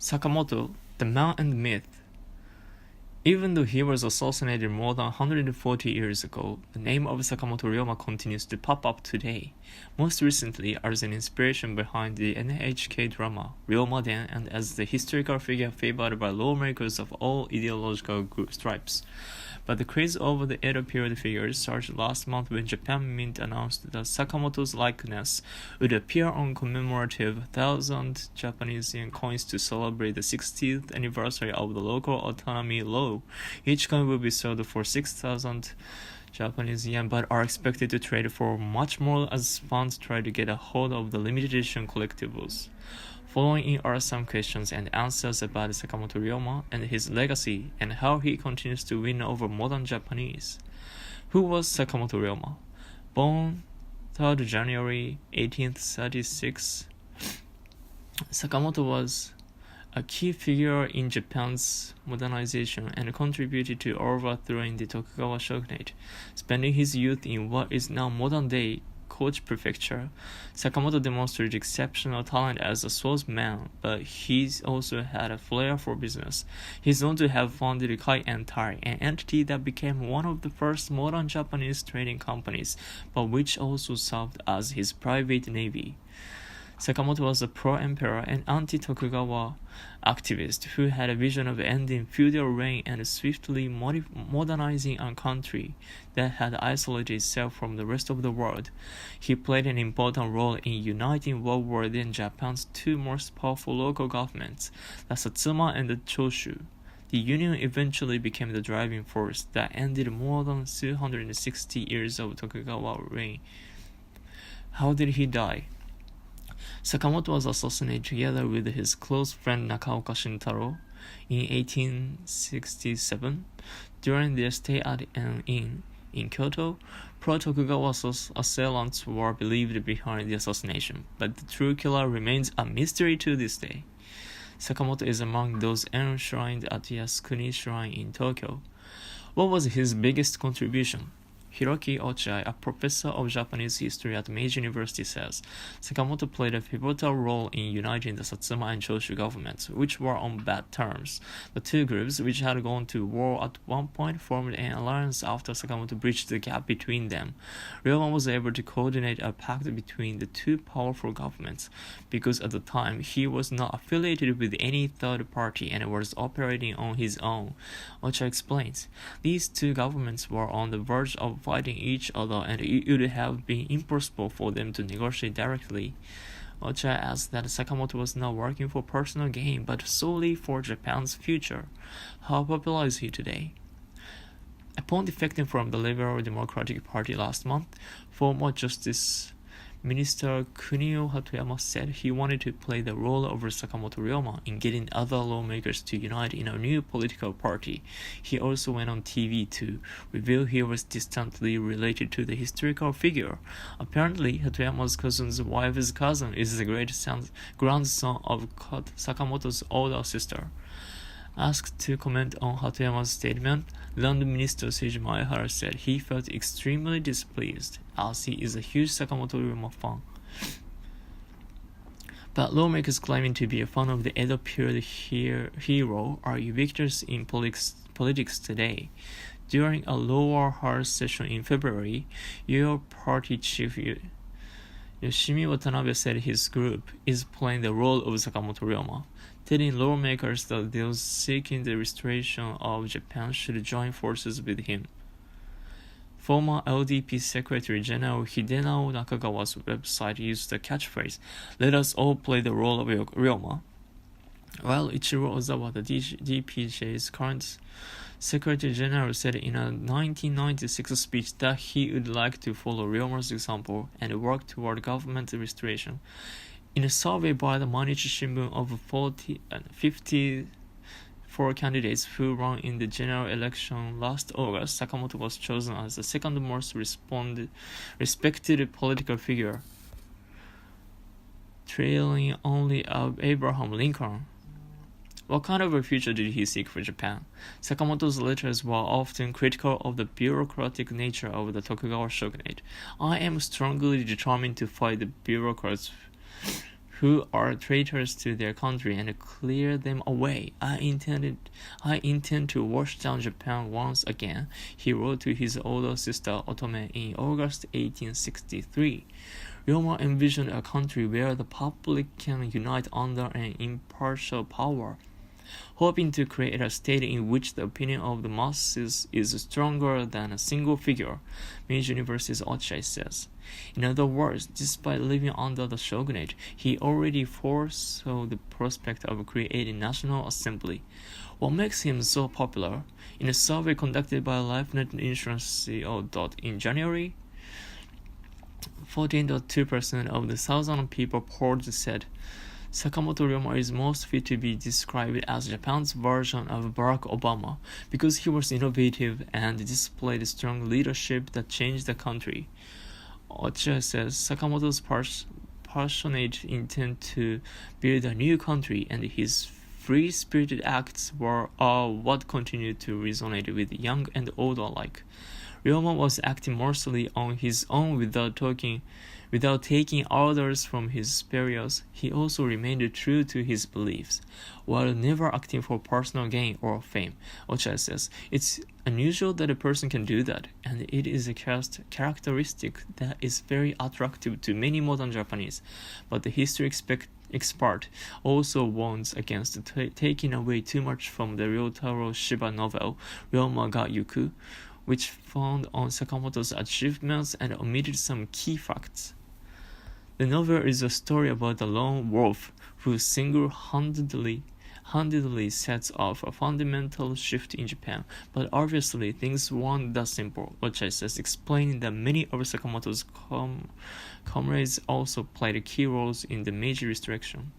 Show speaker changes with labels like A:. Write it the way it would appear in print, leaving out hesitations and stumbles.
A: Sakamoto, the man and myth. Even though he was assassinated more than 140 years ago, the name of Sakamoto Ryoma continues to pop up today, most recently as an inspiration behind the NHK drama Ryoma-den and as the historical figure favored by lawmakers of all ideological stripes. But the craze over the Edo period figures started last month when Japan Mint announced that Sakamoto's likeness would appear on commemorative 1,000 Japanese yen coins to celebrate the 60th anniversary of the local autonomy law. Each coin will be sold for 6,000 Japanese yen, but are expected to trade for much more as fans try to get a hold of the limited edition collectibles. Following in are some questions and answers about Sakamoto Ryoma and his legacy and how he continues to win over modern Japanese. Who was Sakamoto Ryoma? Born 3rd January 1836, Sakamoto was a key figure in Japan's modernization and contributed to overthrowing the Tokugawa shogunate, spending his youth in what is now modern-day Kochi Prefecture. Sakamoto demonstrated exceptional talent as a swordsman, but he also had a flair for business. He is known to have founded Kai Entai, an entity that became one of the first modern Japanese trading companies, but which also served as his private navy. Sakamoto was a pro-emperor and anti-Tokugawa activist who had a vision of ending feudal reign and swiftly modernizing a country that had isolated itself from the rest of the world. He played an important role in uniting what were then Japan's two most powerful local governments, the Satsuma and the Choshu. The union eventually became the driving force that ended more than 260 years of Tokugawa reign. How did he die? Sakamoto was assassinated together with his close friend Nakaoka Shintaro in 1867. During their stay at an inn in Kyoto, pro-Tokugawa assailants were believed behind the assassination, but the true killer remains a mystery to this day. Sakamoto is among those enshrined at Yasukuni Shrine in Tokyo. What was his biggest contribution? Hiroki Ochai, a professor of Japanese history at Meiji University, says Sakamoto played a pivotal role in uniting the Satsuma and Choshu governments, which were on bad terms. The two groups, which had gone to war at one point, formed an alliance after Sakamoto bridged the gap between them. Ryoma was able to coordinate a pact between the two powerful governments, because at the time he was not affiliated with any third party and was operating on his own. Ochai explains, these two governments were on the verge of fighting each other, and it would have been impossible for them to negotiate directly. Ochai adds that Sakamoto was not working for personal gain, but solely for Japan's future. How popular is he today? Upon defecting from the Liberal Democratic Party last month, former Justice Minister Kunio Hatoyama said he wanted to play the role of Sakamoto Ryoma in getting other lawmakers to unite in a new political party. He also went on TV to reveal he was distantly related to the historical figure. Apparently, Hatoyama's cousin's wife's cousin is the great grandson of Sakamoto's older sister. Asked to comment on Hatoyama's statement, Land Minister Seiji Maehara said he felt extremely displeased, as he is a huge Sakamoto Ryoma fan. But lawmakers claiming to be a fan of the Edo period hero are ubiquitous in politics today. During a lower house session in February, your party chief Yoshimi Watanabe said his group is playing the role of Sakamoto Ryoma, telling lawmakers that those seeking the restoration of Japan should join forces with him. Former LDP Secretary General Hidenao Nakagawa's website used the catchphrase, "Let us all play the role of Ryoma." While Ichiro Ozawa, the DPJ's current Secretary General, said in a 1996 speech that he would like to follow Ryoma's example and work toward government restoration. In a survey by the Mainichi Shimbun of 54 candidates who ran in the general election last August, Sakamoto was chosen as the second most respected political figure, trailing only Abraham Lincoln. What kind of a future did he seek for Japan? Sakamoto's letters were often critical of the bureaucratic nature of the Tokugawa shogunate. I am strongly determined to fight the bureaucrats who are traitors to their country and clear them away. I intend to wash down Japan once again, he wrote to his older sister Otome in August 1863. Ryoma envisioned a country where the public can unite under an impartial power, hoping to create a state in which the opinion of the masses is stronger than a single figure, Meiji University's Ochai says. In other words, despite living under the shogunate, he already foresaw the prospect of creating National Assembly. What makes him so popular? In a survey conducted by LifeNet Insurance CEO. In January, 14.2% of the 1,000 people polled said Sakamoto Ryoma is most fit to be described as Japan's version of Barack Obama because he was innovative and displayed strong leadership that changed the country. Ocha says Sakamoto's passionate intent to build a new country and his free-spirited acts are what continued to resonate with young and old alike. Ryoma was acting mostly on his own without taking orders from his superiors. He also remained true to his beliefs, while never acting for personal gain or fame. Ocha says, it's unusual that a person can do that, and it is a characteristic that is very attractive to many modern Japanese. But the history expert also warns against taking away too much from the Ryotaro Shiba novel, Ryoma ga Yuku, which found on Sakamoto's achievements and omitted some key facts. The novel is a story about a lone wolf who single-handedly sets off a fundamental shift in Japan, but obviously things weren't that simple, Ochai says, explaining that many of Sakamoto's comrades also played key roles in the Meiji restoration.